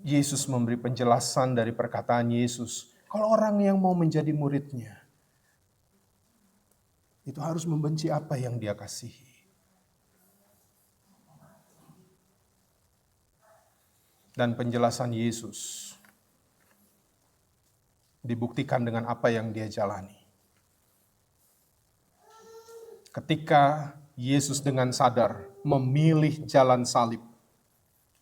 Yesus memberi penjelasan dari perkataan Yesus. Kalau orang yang mau menjadi muridnya, itu harus membenci apa yang dia kasihi. Dan penjelasan Yesus dibuktikan dengan apa yang dia jalani. Ketika Yesus dengan sadar memilih jalan salib,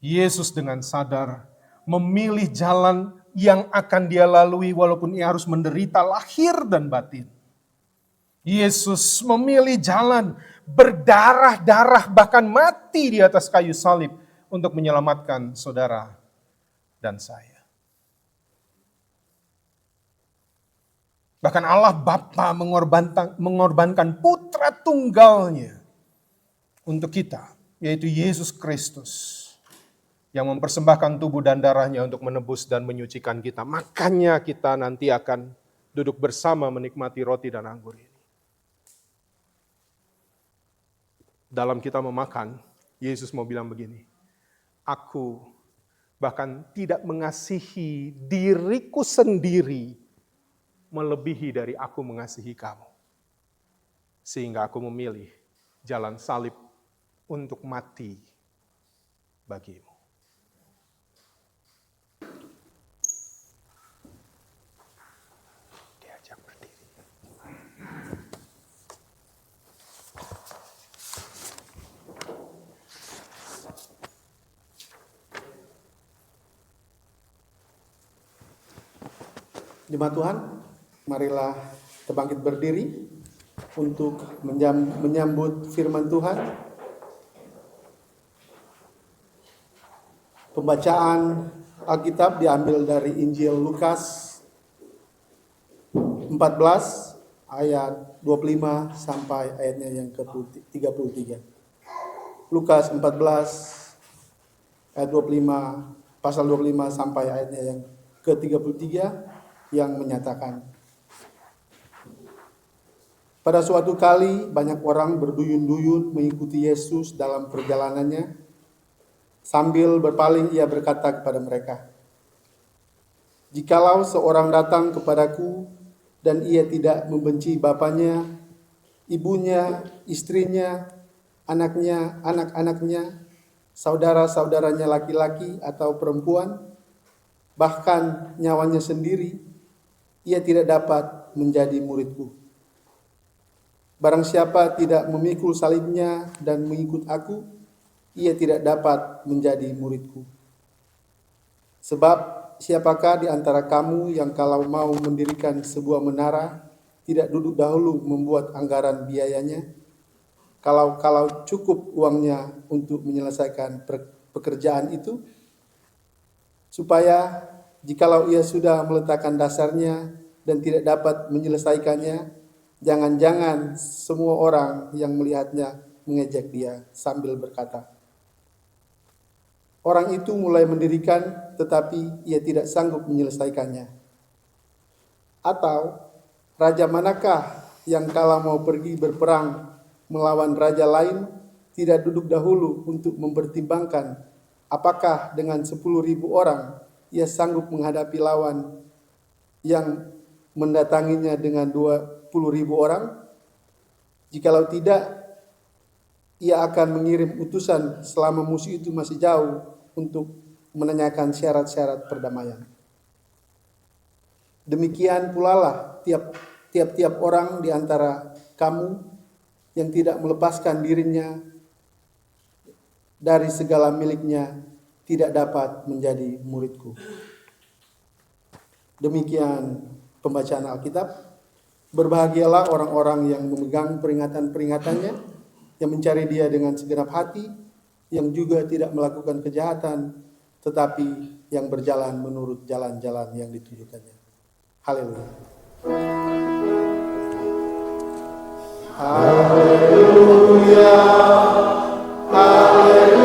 Yesus dengan sadar memilih jalan yang akan dia lalui walaupun ia harus menderita lahir dan batin. Yesus memilih jalan berdarah-darah bahkan mati di atas kayu salib untuk menyelamatkan saudara dan saya. Bahkan Allah Bapa mengorbankan putra tunggalnya untuk kita, yaitu Yesus Kristus, yang mempersembahkan tubuh dan darahnya untuk menebus dan menyucikan kita. Makanya kita nanti akan duduk bersama menikmati roti dan anggur ini. Dalam kita memakan, Yesus mau bilang begini, aku bahkan tidak mengasihi diriku sendiri melebihi dari aku mengasihi kamu. Sehingga aku memilih jalan salib untuk mati bagimu. Diajak berdiri. Jemaat Tuhan, marilah kita bangkit berdiri untuk menyambut firman Tuhan. Pembacaan Alkitab diambil dari Injil Lukas 14 ayat 25 sampai ayatnya yang ke-33. Lukas 14 ayat 25, pasal 25 sampai ayatnya yang ke-33 yang menyatakan, pada suatu kali banyak orang berduyun-duyun mengikuti Yesus dalam perjalanannya. Sambil berpaling ia berkata kepada mereka, jikalau seorang datang kepadaku dan ia tidak membenci bapaknya, ibunya, istrinya, anaknya, anak-anaknya, saudara-saudaranya laki-laki atau perempuan, bahkan nyawanya sendiri, ia tidak dapat menjadi muridku. Barang siapa tidak memikul salibnya dan mengikut aku, ia tidak dapat menjadi muridku. Sebab siapakah di antara kamu yang kalau mau mendirikan sebuah menara, tidak duduk dahulu membuat anggaran biayanya? Kalau cukup uangnya untuk menyelesaikan pekerjaan itu, supaya jikalau ia sudah meletakkan dasarnya dan tidak dapat menyelesaikannya, jangan-jangan semua orang yang melihatnya mengejek dia sambil berkata, orang itu mulai mendirikan tetapi ia tidak sanggup menyelesaikannya. Atau raja manakah yang kalau mau pergi berperang melawan raja lain tidak duduk dahulu untuk mempertimbangkan apakah dengan 10.000 orang ia sanggup menghadapi lawan yang mendatanginya dengan 20.000 orang? Jikalau tidak, ia akan mengirim utusan selama musuh itu masih jauh untuk menanyakan syarat-syarat perdamaian. Demikian pula lah tiap-tiap orang di antara kamu yang tidak melepaskan dirinya dari segala miliknya tidak dapat menjadi muridku. Demikian pembacaan Alkitab. Berbahagialah orang-orang yang memegang peringatan-peringatannya, yang mencari dia dengan segenap hati, yang juga tidak melakukan kejahatan, tetapi yang berjalan menurut jalan-jalan yang ditunjukkannya. Haleluya. Haleluya. Haleluya.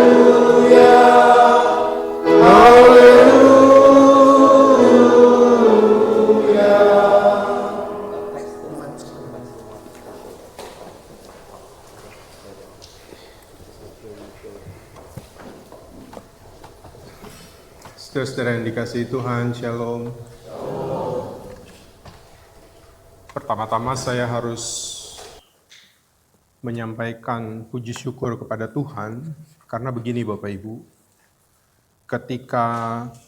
Saudara-saudara yang dikasihi Tuhan, Shalom. Pertama-tama saya harus menyampaikan puji syukur kepada Tuhan, karena begini Bapak Ibu, ketika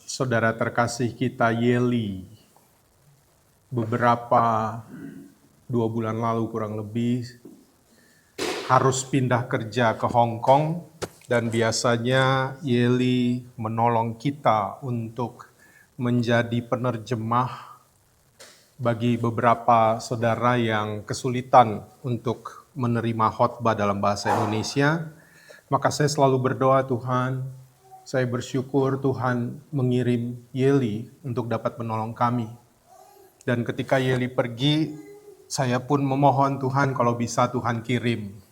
saudara terkasih kita Yeli, beberapa 2 bulan lalu kurang lebih, harus pindah kerja ke Hong Kong, dan biasanya Yeli menolong kita untuk menjadi penerjemah bagi beberapa saudara yang kesulitan untuk menerima khotbah dalam bahasa Indonesia. Maka saya selalu berdoa, Tuhan, saya bersyukur Tuhan mengirim Yeli untuk dapat menolong kami. Dan ketika Yeli pergi, saya pun memohon Tuhan kalau bisa Tuhan kirim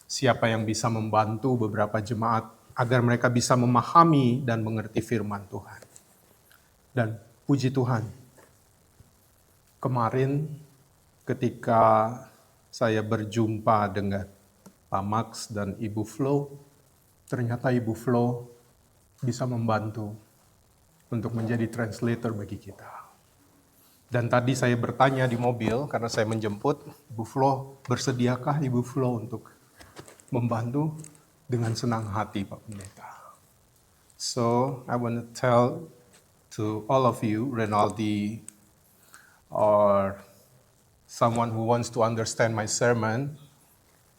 siapa yang bisa membantu beberapa jemaat agar mereka bisa memahami dan mengerti firman Tuhan. Dan puji Tuhan, kemarin ketika saya berjumpa dengan Pak Max dan Ibu Flo, ternyata Ibu Flo bisa membantu untuk menjadi translator bagi kita. Dan tadi saya bertanya di mobil karena saya menjemput, Ibu Flo, bersediakah Ibu Flo untuk membantu? Dengan senang hati, Pak Pendeta. So, I want to tell to all of you, Renaldi, or someone who wants to understand my sermon,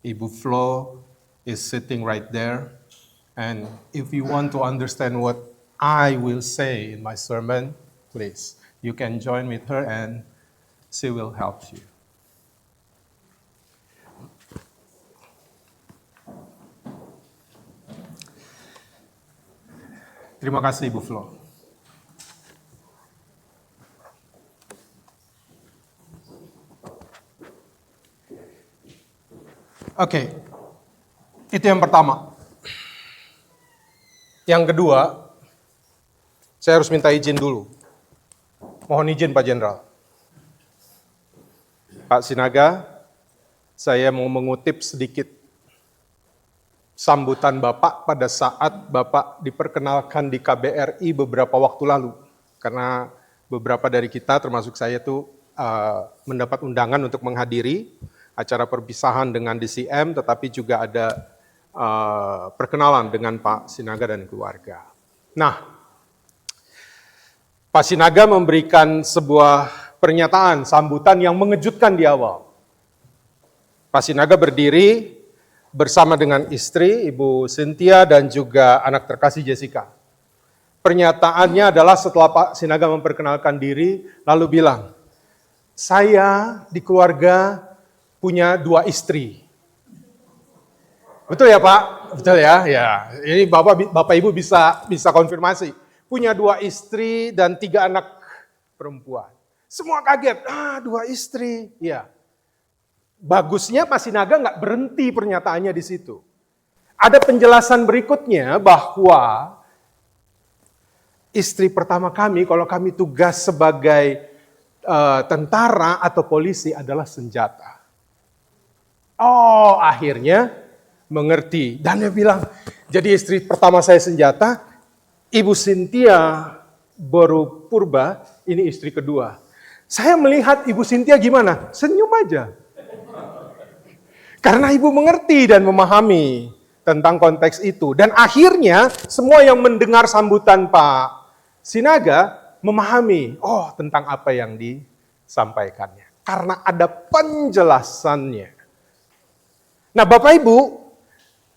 Ibu Flo is sitting right there. And if you want to understand what I will say in my sermon, please, you can join with her and she will help you. Terima kasih Ibu Flo. Oke, itu yang pertama. Yang kedua, saya harus minta izin dulu. Mohon izin Pak Jenderal. Pak Sinaga, saya mau mengutip sedikit sambutan Bapak pada saat Bapak diperkenalkan di KBRI beberapa waktu lalu. Karena beberapa dari kita, termasuk saya itu mendapat undangan untuk menghadiri acara perpisahan dengan DCM, tetapi juga ada perkenalan dengan Pak Sinaga dan keluarga. Nah, Pak Sinaga memberikan sebuah pernyataan, sambutan yang mengejutkan di awal. Pak Sinaga berdiri bersama dengan istri, Ibu Cynthia, dan juga anak terkasih Jessica. Pernyataannya adalah setelah Pak Sinaga memperkenalkan diri, lalu bilang, saya di keluarga punya 2 istri. Betul ya Pak? Betul ya? Ya. Ini Bapak Ibu bisa konfirmasi. Punya 2 istri dan 3 anak perempuan. Semua kaget. 2 istri. Ya. Bagusnya Pak Sinaga nggak berhenti pernyataannya di situ. Ada penjelasan berikutnya bahwa istri pertama kami, kalau kami tugas sebagai tentara atau polisi, adalah senjata. Oh, akhirnya mengerti. Dan dia bilang, jadi istri pertama saya senjata, Ibu Cynthia baru purba, ini istri kedua. Saya melihat Ibu Cynthia gimana? Senyum aja. Karena Ibu mengerti dan memahami tentang konteks itu. Dan akhirnya semua yang mendengar sambutan Pak Sinaga memahami, oh tentang apa yang disampaikannya. Karena ada penjelasannya. Nah Bapak Ibu,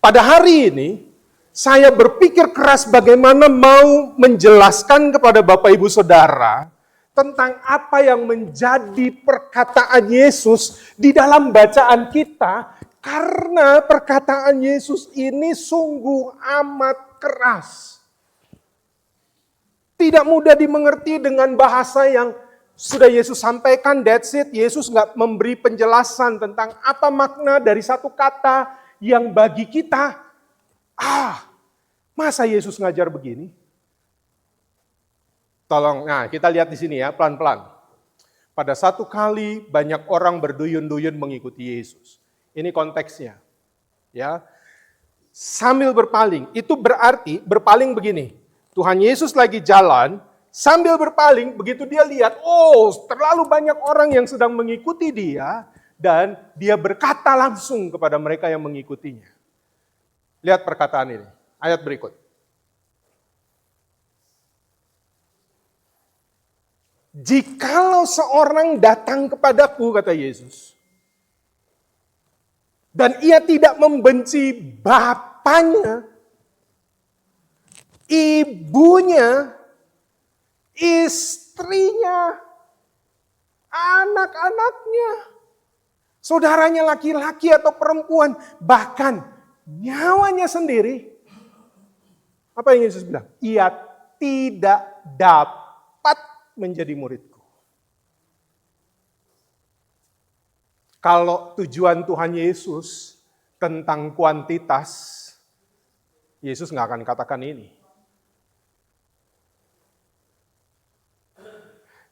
pada hari ini saya berpikir keras bagaimana mau menjelaskan kepada Bapak Ibu Saudara tentang apa yang menjadi perkataan Yesus di dalam bacaan kita, karena perkataan Yesus ini sungguh amat keras. Tidak mudah dimengerti dengan bahasa yang sudah Yesus sampaikan, that's it. Yesus nggak memberi penjelasan tentang apa makna dari satu kata yang bagi kita, masa Yesus ngajar begini? Tolong, nah kita lihat di sini ya, pelan-pelan. Pada satu kali banyak orang berduyun-duyun mengikuti Yesus. Ini konteksnya. Ya. Sambil berpaling, itu berarti berpaling begini. Tuhan Yesus lagi jalan, sambil berpaling, begitu dia lihat, terlalu banyak orang yang sedang mengikuti dia, dan dia berkata langsung kepada mereka yang mengikutinya. Lihat perkataan ini, ayat berikut. Jikalau seorang datang kepadaku, kata Yesus, dan ia tidak membenci bapaknya, ibunya, istrinya, anak-anaknya, saudaranya laki-laki atau perempuan, bahkan nyawanya sendiri. Apa yang Yesus bilang? Ia tidak dapat menjadi muridku. Kalau tujuan Tuhan Yesus tentang kuantitas, Yesus nggak akan katakan ini.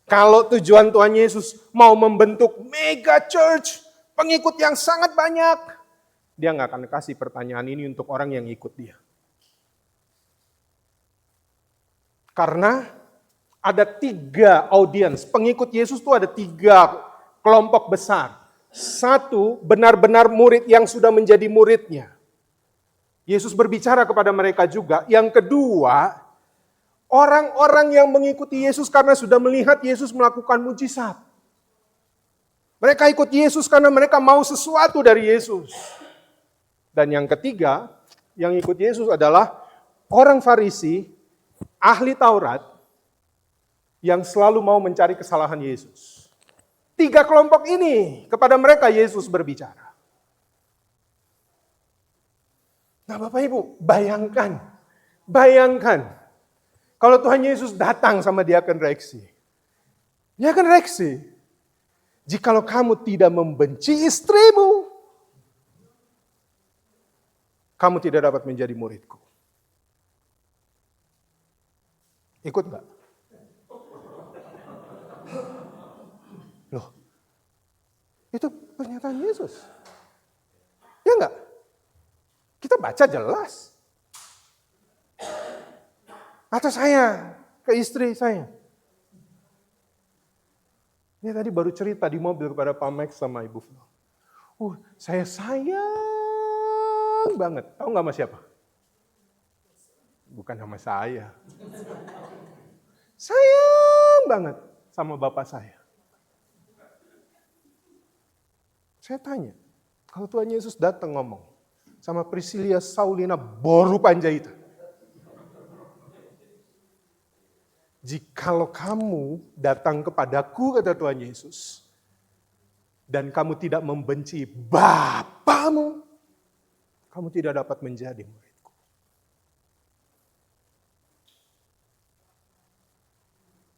Kalau tujuan Tuhan Yesus mau membentuk mega church, pengikut yang sangat banyak, dia nggak akan kasih pertanyaan ini untuk orang yang ikut dia. Karena ada 3 audiens, pengikut Yesus itu ada 3 kelompok besar. 1, benar-benar murid yang sudah menjadi muridnya. Yesus berbicara kepada mereka juga. Yang kedua, orang-orang yang mengikuti Yesus karena sudah melihat Yesus melakukan mujizat. Mereka ikut Yesus karena mereka mau sesuatu dari Yesus. Dan yang ketiga, yang ikut Yesus adalah orang Farisi, ahli Taurat, yang selalu mau mencari kesalahan Yesus. 3 kelompok ini, kepada mereka Yesus berbicara. Nah Bapak Ibu, bayangkan. Kalau Tuhan Yesus datang sama diaken Reksi. Diaken Reksi, jikalau kamu tidak membenci istrimu, kamu tidak dapat menjadi muridku. Ikut nggak? Loh, itu pernyataan Yesus. Ya enggak? Kita baca jelas. Atau saya ke istri saya. Ini tadi baru cerita di mobil kepada Pak Max sama Ibu Flo. Saya sayang banget. Tahu nggak sama siapa? Bukan sama saya. Sayang banget sama bapak saya. Saya tanya, kalau Tuhan Yesus datang ngomong sama Priscilia Saulina Boru Panjaitan. Jikalau kamu datang kepadaku, kata Tuhan Yesus, dan kamu tidak membenci Bapamu, kamu tidak dapat menjadi muridku.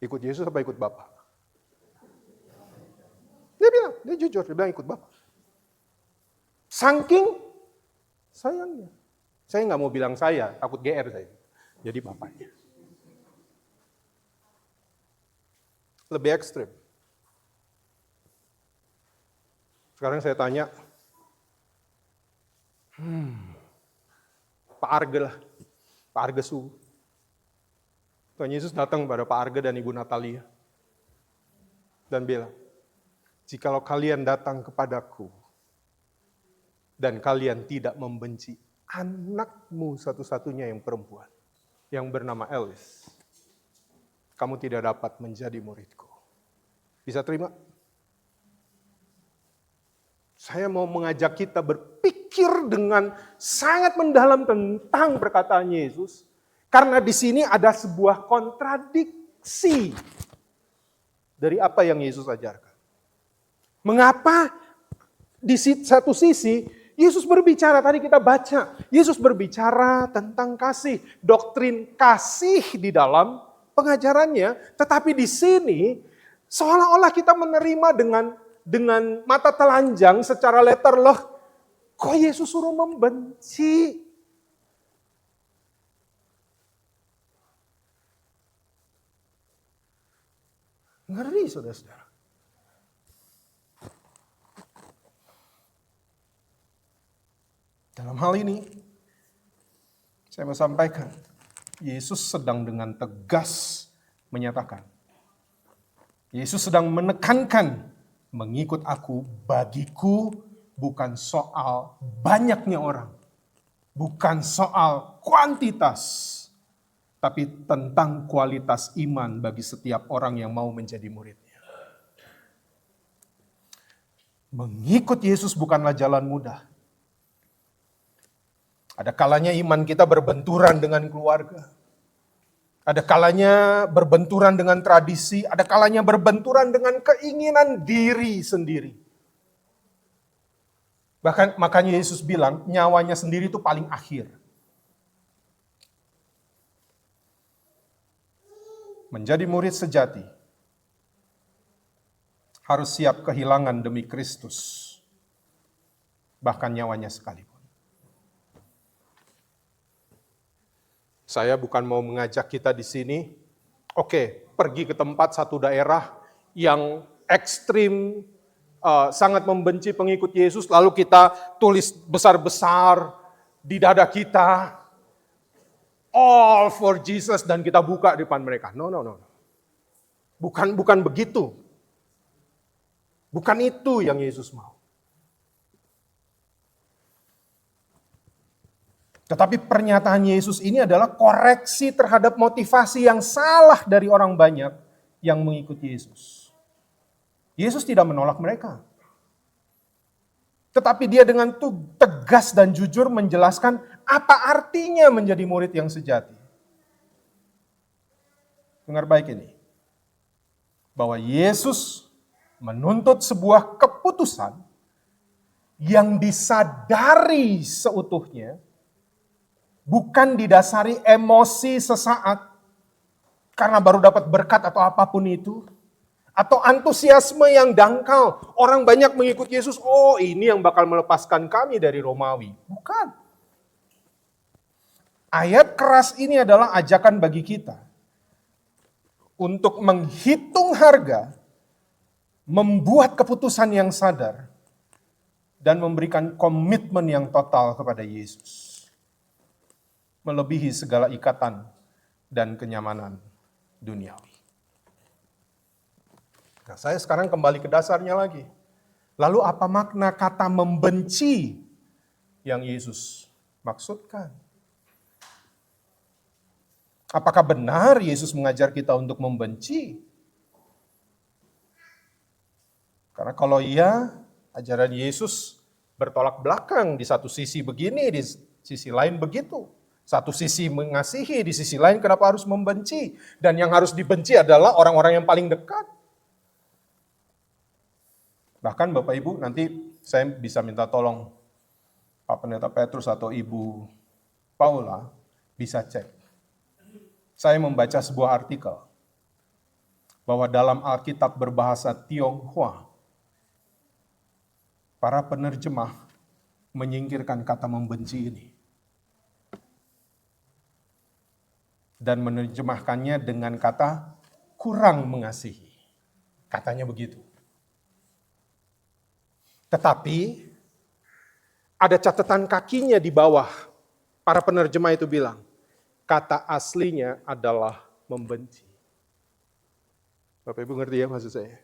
Ikut Yesus apa ikut Bapa? Dia bilang, dia jujur, dia bilang ikut Bapa. Saking sayangnya. Saya nggak mau bilang saya, takut GR saya. Jadi bapaknya. Lebih ekstrim. Sekarang saya tanya, Pak Arge lah, Pak Arge Su. Tuhan Yesus datang kepada Pak Arge dan Ibu Natalia. Dan bilang, jikalau kalian datang kepadaku, dan kalian tidak membenci anakmu satu-satunya yang perempuan, yang bernama Elis, kamu tidak dapat menjadi muridku. Bisa terima? Saya mau mengajak kita berpikir dengan sangat mendalam tentang perkataan Yesus, karena di sini ada sebuah kontradiksi dari apa yang Yesus ajarkan. Mengapa di satu sisi Yesus berbicara, tadi kita baca, Yesus berbicara tentang kasih, doktrin kasih di dalam pengajarannya, tetapi di sini seolah-olah kita menerima dengan mata telanjang secara letter loh, kok Yesus suruh membenci? Ngeri saudara-saudara. Dalam hal ini, saya mau sampaikan, Yesus sedang dengan tegas menyatakan, Yesus sedang menekankan, mengikut aku bagiku bukan soal banyaknya orang, bukan soal kuantitas, tapi tentang kualitas iman bagi setiap orang yang mau menjadi muridnya. Mengikut Yesus bukanlah jalan mudah. Ada kalanya iman kita berbenturan dengan keluarga. Ada kalanya berbenturan dengan tradisi. Ada kalanya berbenturan dengan keinginan diri sendiri. Bahkan makanya Yesus bilang nyawanya sendiri itu paling akhir. Menjadi murid sejati harus siap kehilangan demi Kristus. Bahkan nyawanya sekalipun. Saya bukan mau mengajak kita di sini, pergi ke tempat satu daerah yang ekstrim, sangat membenci pengikut Yesus, lalu kita tulis besar-besar di dada kita, all for Jesus, dan kita buka di depan mereka. No. Bukan begitu. Bukan itu yang Yesus mau. Tetapi pernyataan Yesus ini adalah koreksi terhadap motivasi yang salah dari orang banyak yang mengikuti Yesus. Yesus tidak menolak mereka. Tetapi dia dengan tegas dan jujur menjelaskan apa artinya menjadi murid yang sejati. Dengar baik ini. Bahwa Yesus menuntut sebuah keputusan yang disadari seutuhnya, bukan didasari emosi sesaat, karena baru dapat berkat atau apapun itu, atau antusiasme yang dangkal. Orang banyak mengikut Yesus, ini yang bakal melepaskan kami dari Romawi. Bukan. Ayat keras ini adalah ajakan bagi kita untuk menghitung harga, membuat keputusan yang sadar, dan memberikan komitmen yang total kepada Yesus. Melebihi segala ikatan dan kenyamanan duniawi. Nah, saya sekarang kembali ke dasarnya lagi. Lalu apa makna kata membenci yang Yesus maksudkan? Apakah benar Yesus mengajar kita untuk membenci? Karena kalau iya, ajaran Yesus bertolak belakang, di satu sisi begini, di sisi lain begitu. Satu sisi mengasihi, di sisi lain kenapa harus membenci? Dan yang harus dibenci adalah orang-orang yang paling dekat. Bahkan Bapak Ibu, nanti saya bisa minta tolong Pak Pendeta Petrus atau Ibu Paula bisa cek. Saya membaca sebuah artikel bahwa dalam Alkitab berbahasa Tionghoa, para penerjemah menyingkirkan kata membenci ini dan menerjemahkannya dengan kata kurang mengasihi. Katanya begitu. Tetapi ada catatan kakinya di bawah. Para penerjemah itu bilang, kata aslinya adalah membenci. Bapak Ibu ngerti ya maksud saya?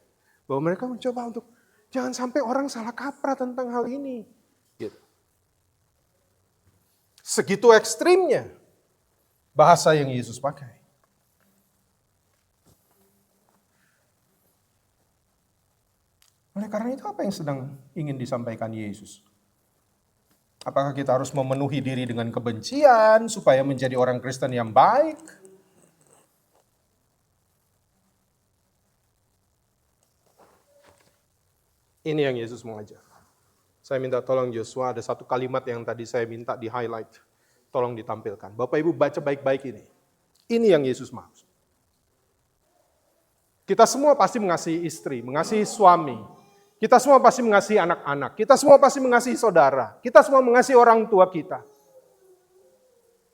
Bahwa mereka mencoba untuk jangan sampai orang salah kaprah tentang hal ini. Gitu. Segitu ekstrimnya bahasa yang Yesus pakai. Oleh karena itu apa yang sedang ingin disampaikan Yesus? Apakah kita harus memenuhi diri dengan kebencian supaya menjadi orang Kristen yang baik? Ini yang Yesus mengajar. Saya minta tolong Joshua, ada satu kalimat yang tadi saya minta di highlight. Tolong ditampilkan. Bapak Ibu baca baik-baik ini. Ini yang Yesus maksud. Kita semua pasti mengasihi istri, mengasihi suami. Kita semua pasti mengasihi anak-anak. Kita semua pasti mengasihi saudara. Kita semua mengasihi orang tua kita.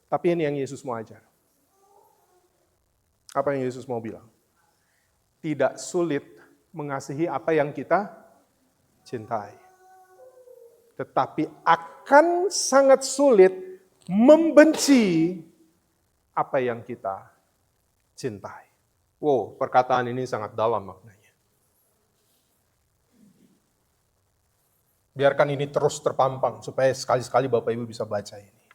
Tapi ini yang Yesus mau ajar. Apa yang Yesus mau bilang? Tidak sulit mengasihi apa yang kita cintai. Tetapi akan sangat sulit membenci apa yang kita cintai. Wow, perkataan ini sangat dalam maknanya. Biarkan ini terus terpampang supaya sekali-sekali Bapak Ibu bisa baca ini.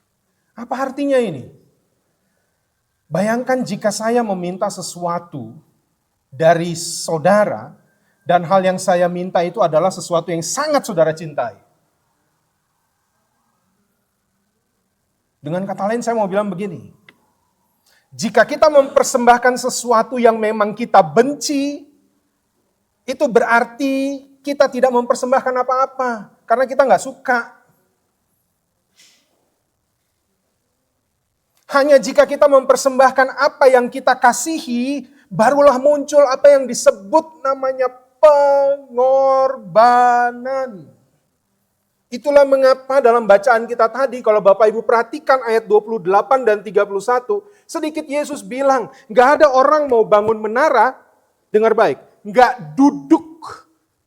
Apa artinya ini? Bayangkan jika saya meminta sesuatu dari saudara dan hal yang saya minta itu adalah sesuatu yang sangat saudara cintai. Dengan kata lain saya mau bilang begini. Jika kita mempersembahkan sesuatu yang memang kita benci, itu berarti kita tidak mempersembahkan apa-apa. Karena kita nggak suka. Hanya jika kita mempersembahkan apa yang kita kasihi, barulah muncul apa yang disebut namanya pengorbanan. Itulah mengapa dalam bacaan kita tadi, kalau Bapak Ibu perhatikan ayat 28 dan 31, sedikit Yesus bilang, gak ada orang mau bangun menara, dengar baik, gak duduk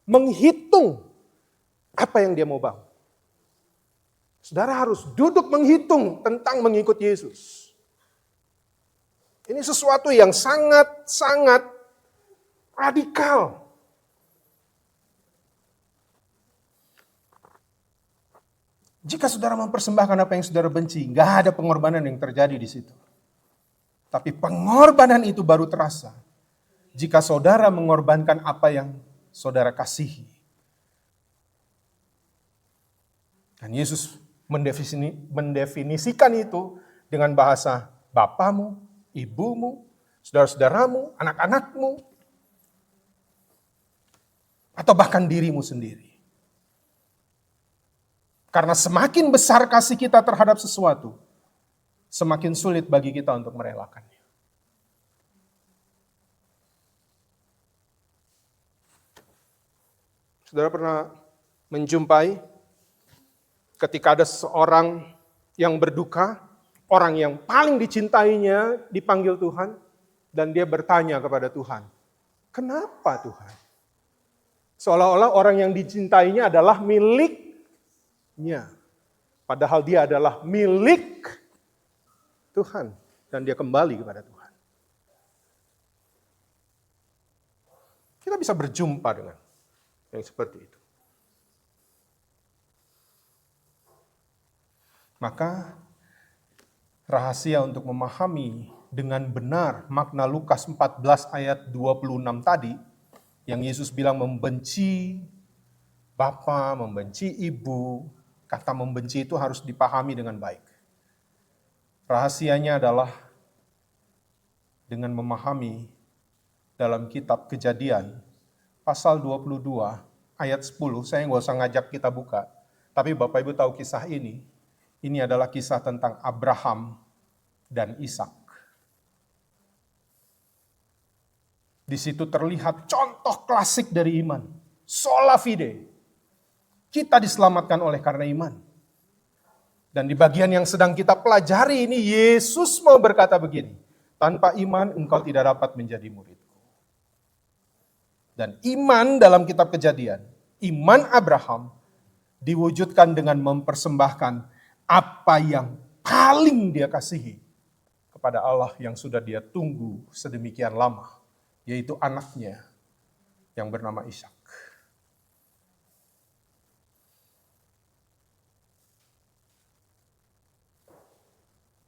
menghitung apa yang dia mau bangun. Saudara harus duduk menghitung tentang mengikut Yesus. Ini sesuatu yang sangat-sangat radikal. Jika saudara mempersembahkan apa yang saudara benci, nggak ada pengorbanan yang terjadi di situ. Tapi pengorbanan itu baru terasa jika saudara mengorbankan apa yang saudara kasihi. Dan Yesus mendefinisikan itu dengan bahasa bapamu, ibumu, saudara-saudaramu, anak-anakmu, atau bahkan dirimu sendiri. Karena semakin besar kasih kita terhadap sesuatu, semakin sulit bagi kita untuk merelakannya. Saudara pernah menjumpai ketika ada seorang yang berduka, orang yang paling dicintainya dipanggil Tuhan, dan dia bertanya kepada Tuhan, "Kenapa Tuhan?" Seolah-olah orang yang dicintainya adalah miliknya. Padahal dia adalah milik Tuhan. Dan dia kembali kepada Tuhan. Kita bisa berjumpa dengan yang seperti itu. Maka rahasia untuk memahami dengan benar makna Lukas 14 ayat 26 tadi, yang Yesus bilang membenci bapa, membenci ibu, kata membenci itu harus dipahami dengan baik. Rahasianya adalah dengan memahami dalam kitab Kejadian, pasal 22, ayat 10, saya nggak usah ngajak kita buka, tapi Bapak Ibu tahu kisah ini adalah kisah tentang Abraham dan Ishak. Di situ terlihat contoh klasik dari iman, sola fide. Kita diselamatkan oleh karena iman. Dan di bagian yang sedang kita pelajari ini, Yesus mau berkata begini, tanpa iman engkau tidak dapat menjadi muridku. Dan iman dalam kitab Kejadian, iman Abraham diwujudkan dengan mempersembahkan apa yang paling dia kasihi kepada Allah yang sudah dia tunggu sedemikian lama, yaitu anaknya yang bernama Ishak.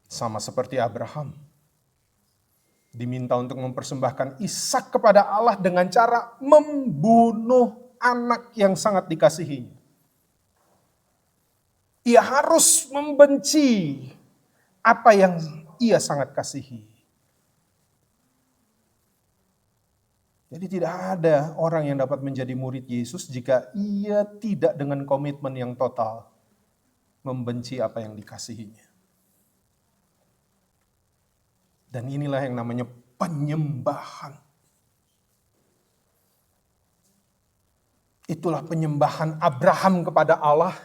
Sama seperti Abraham, diminta untuk mempersembahkan Ishak kepada Allah dengan cara membunuh anak yang sangat dikasihinya. Ia harus membenci apa yang ia sangat kasihi. Jadi tidak ada orang yang dapat menjadi murid Yesus jika ia tidak dengan komitmen yang total membenci apa yang dikasihinya. Dan inilah yang namanya penyembahan. Itulah penyembahan Abraham kepada Allah.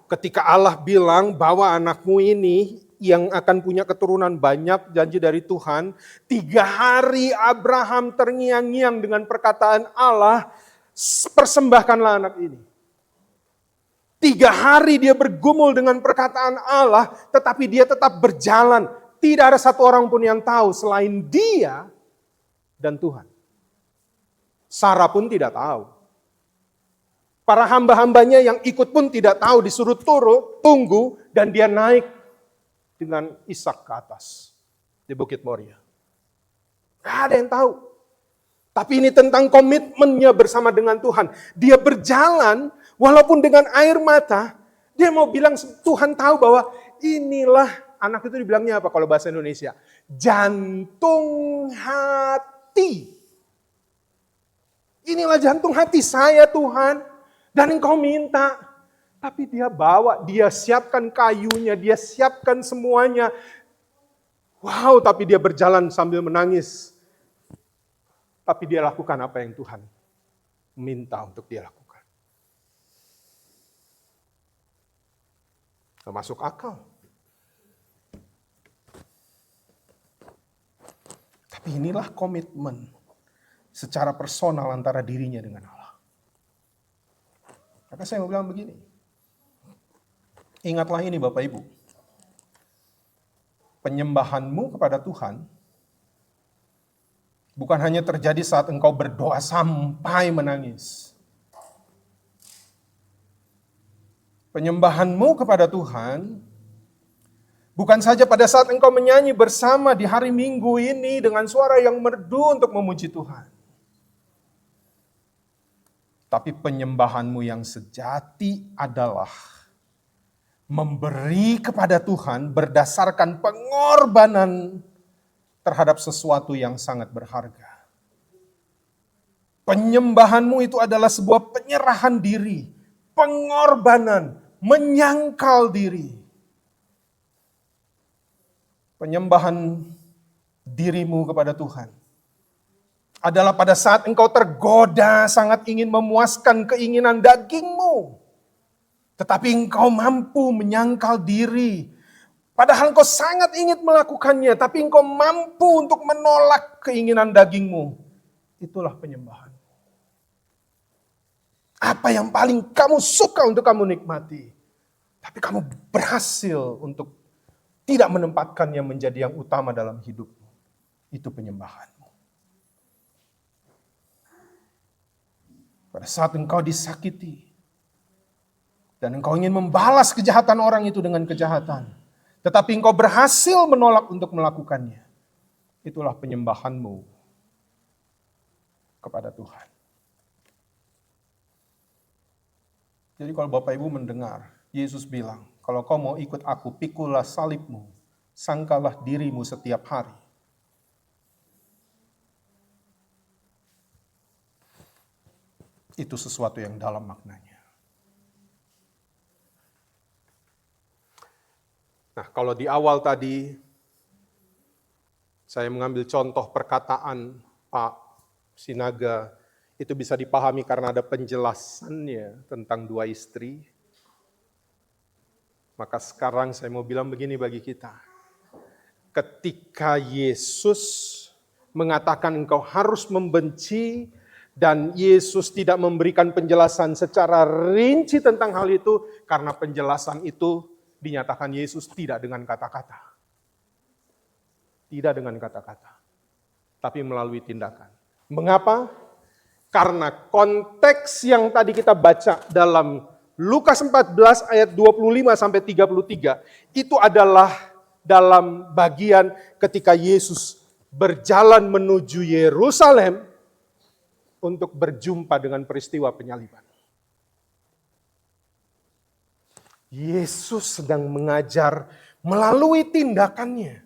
Ketika Allah bilang bahwa anakmu ini yang akan punya keturunan banyak, janji dari Tuhan. 3 hari Abraham terngiang-ngiang dengan perkataan Allah, persembahkanlah anak ini. 3 hari dia bergumul dengan perkataan Allah, tetapi dia tetap berjalan. Tidak ada satu orang pun yang tahu selain Dia dan Tuhan. Sarah pun tidak tahu. Para hamba-hambanya yang ikut pun tidak tahu, disuruh turun, tunggu, dan dia naik dengan Ishak ke atas di Bukit Moria. Gak ada yang tahu. Tapi ini tentang komitmennya bersama dengan Tuhan. Dia berjalan, walaupun dengan air mata, dia mau bilang Tuhan tahu bahwa inilah, anak itu dibilangnya apa kalau bahasa Indonesia? Jantung hati. Inilah jantung hati saya Tuhan. Dan engkau minta. Tapi dia bawa, dia siapkan kayunya, dia siapkan semuanya. Wow, tapi dia berjalan sambil menangis. Tapi dia lakukan apa yang Tuhan minta untuk dia lakukan. Gak masuk akal. Tapi inilah komitmen secara personal antara dirinya dengan Allah. Maka saya mau bilang begini. Ingatlah ini Bapak Ibu. Penyembahanmu kepada Tuhan bukan hanya terjadi saat engkau berdoa sampai menangis. Penyembahanmu kepada Tuhan bukan saja pada saat engkau menyanyi bersama di hari Minggu ini dengan suara yang merdu untuk memuji Tuhan. Tapi penyembahanmu yang sejati adalah memberi kepada Tuhan berdasarkan pengorbanan terhadap sesuatu yang sangat berharga. Penyembahanmu itu adalah sebuah penyerahan diri, pengorbanan, menyangkal diri. Penyembahan dirimu kepada Tuhan adalah pada saat engkau tergoda sangat ingin memuaskan keinginan dagingmu. Tetapi engkau mampu menyangkal diri. Padahal engkau sangat ingin melakukannya, tapi engkau mampu untuk menolak keinginan dagingmu. Itulah penyembahan. Apa yang paling kamu suka untuk kamu nikmati. Tapi kamu berhasil untuk tidak menempatkannya menjadi yang utama dalam hidupmu. Itu penyembahan. Pada saat engkau disakiti, dan engkau ingin membalas kejahatan orang itu dengan kejahatan, tetapi engkau berhasil menolak untuk melakukannya, itulah penyembahanmu kepada Tuhan. Jadi kalau Bapak Ibu mendengar, Yesus bilang, kalau kau mau ikut aku, pikulah salibmu, sangkalah dirimu setiap hari. Itu sesuatu yang dalam maknanya. Nah, kalau di awal tadi saya mengambil contoh perkataan Pak Sinaga, itu bisa dipahami karena ada penjelasannya tentang dua istri. Maka sekarang saya mau bilang begini bagi kita. Ketika Yesus mengatakan engkau harus membenci, dan Yesus tidak memberikan penjelasan secara rinci tentang hal itu, karena penjelasan itu dinyatakan Yesus tidak dengan kata-kata. Tidak dengan kata-kata, tapi melalui tindakan. Mengapa? Karena konteks yang tadi kita baca dalam Lukas 14 ayat 25 sampai 33, itu adalah dalam bagian ketika Yesus berjalan menuju Yerusalem untuk berjumpa dengan peristiwa penyaliban. Yesus sedang mengajar melalui tindakannya.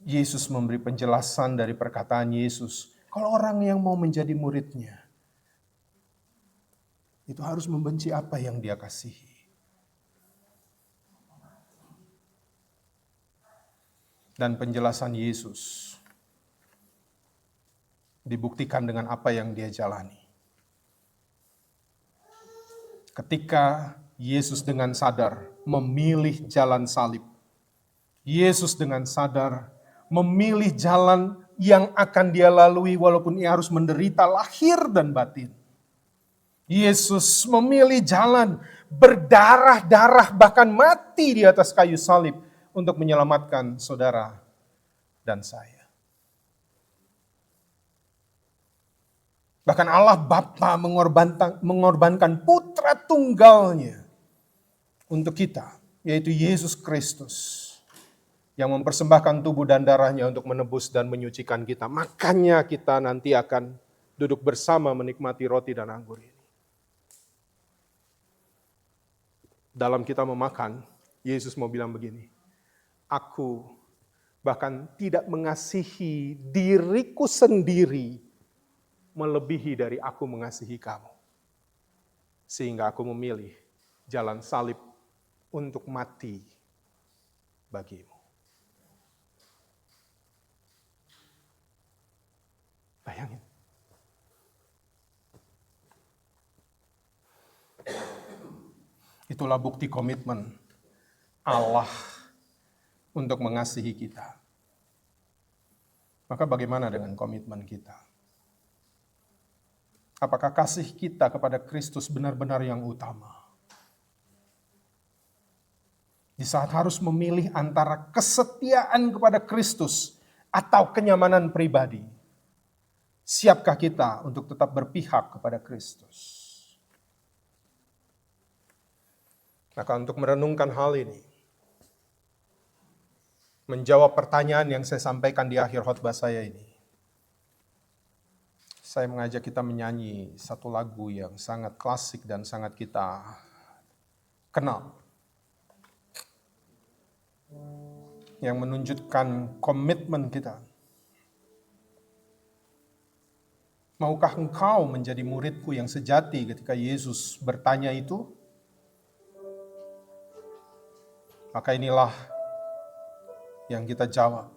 Yesus memberi penjelasan dari perkataan Yesus. Kalau orang yang mau menjadi muridnya, itu harus membenci apa yang dia kasihi. Dan penjelasan Yesus dibuktikan dengan apa yang dia jalani. Ketika Yesus dengan sadar memilih jalan salib, Yesus dengan sadar memilih jalan yang akan dia lalui walaupun ia harus menderita lahir dan batin. Yesus memilih jalan berdarah-darah, bahkan mati di atas kayu salib untuk menyelamatkan saudara dan saya. Bahkan Allah Bapa mengorbankan putra tunggalnya untuk kita, yaitu Yesus Kristus, yang mempersembahkan tubuh dan darahnya untuk menebus dan menyucikan kita. Makanya kita nanti akan duduk bersama menikmati roti dan anggur ini. Dalam kita memakan, Yesus mau bilang begini, aku bahkan tidak mengasihi diriku sendiri melebihi dari aku mengasihi kamu. Sehingga aku memilih jalan salib untuk mati bagimu. Bayangin. Itulah bukti komitmen Allah untuk mengasihi kita. Maka bagaimana dengan komitmen kita? Apakah kasih kita kepada Kristus benar-benar yang utama? Di saat harus memilih antara kesetiaan kepada Kristus atau kenyamanan pribadi, siapkah kita untuk tetap berpihak kepada Kristus? Maka untuk merenungkan hal ini, menjawab pertanyaan yang saya sampaikan di akhir khotbah saya ini, saya mengajak kita menyanyi satu lagu yang sangat klasik dan sangat kita kenal, yang menunjukkan komitmen kita. Maukah engkau menjadi muridku yang sejati ketika Yesus bertanya itu? Maka inilah yang kita jawab.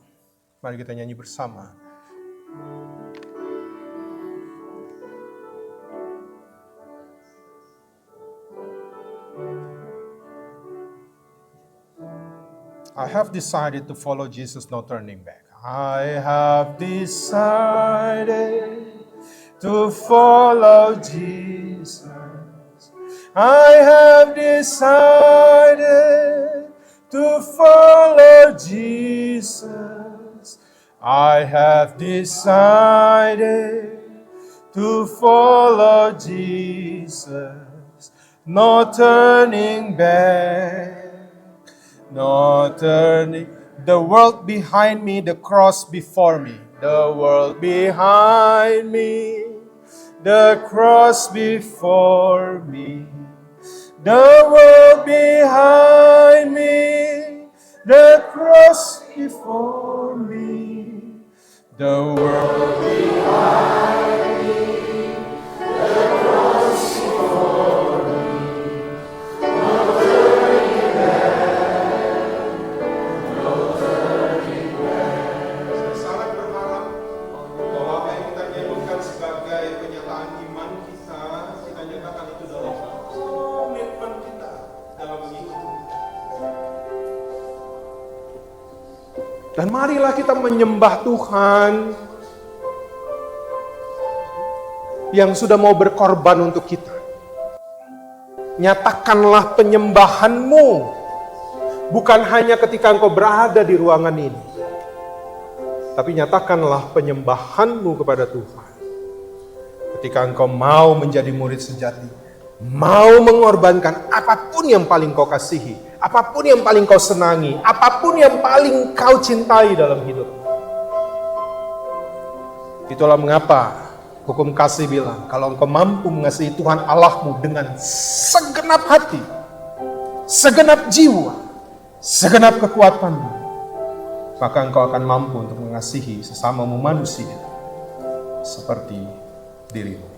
Mari kita nyanyi bersama. I have decided to follow Jesus, no turning back. I have decided to follow Jesus. I have decided to follow Jesus. I have decided to follow Jesus. No turning back, no turning. The world behind me, the cross before me. The world behind me, the cross before me. The world behind me, the cross before me. The world behind me, the cross before me. No turning back, no turning back. Saya sangat berharap bahwa apa yang kita nyanyikan sebagai penyataan iman kita nyatakan itu dalam komitmen kita dalam mengikuti. Dan marilah kita menyembah Tuhan yang sudah mau berkorban untuk kita. Nyatakanlah penyembahanmu bukan hanya ketika engkau berada di ruangan ini, tapi nyatakanlah penyembahanmu kepada Tuhan ketika engkau mau menjadi murid sejati, mau mengorbankan apapun yang paling kau kasihi, apapun yang paling kau senangi, apapun yang paling kau cintai dalam hidup. Itulah mengapa hukum kasih bilang, kalau engkau mampu mengasihi Tuhan Allahmu dengan segenap hati, segenap jiwa, segenap kekuatanmu, maka engkau akan mampu untuk mengasihi sesamamu manusia seperti dirimu.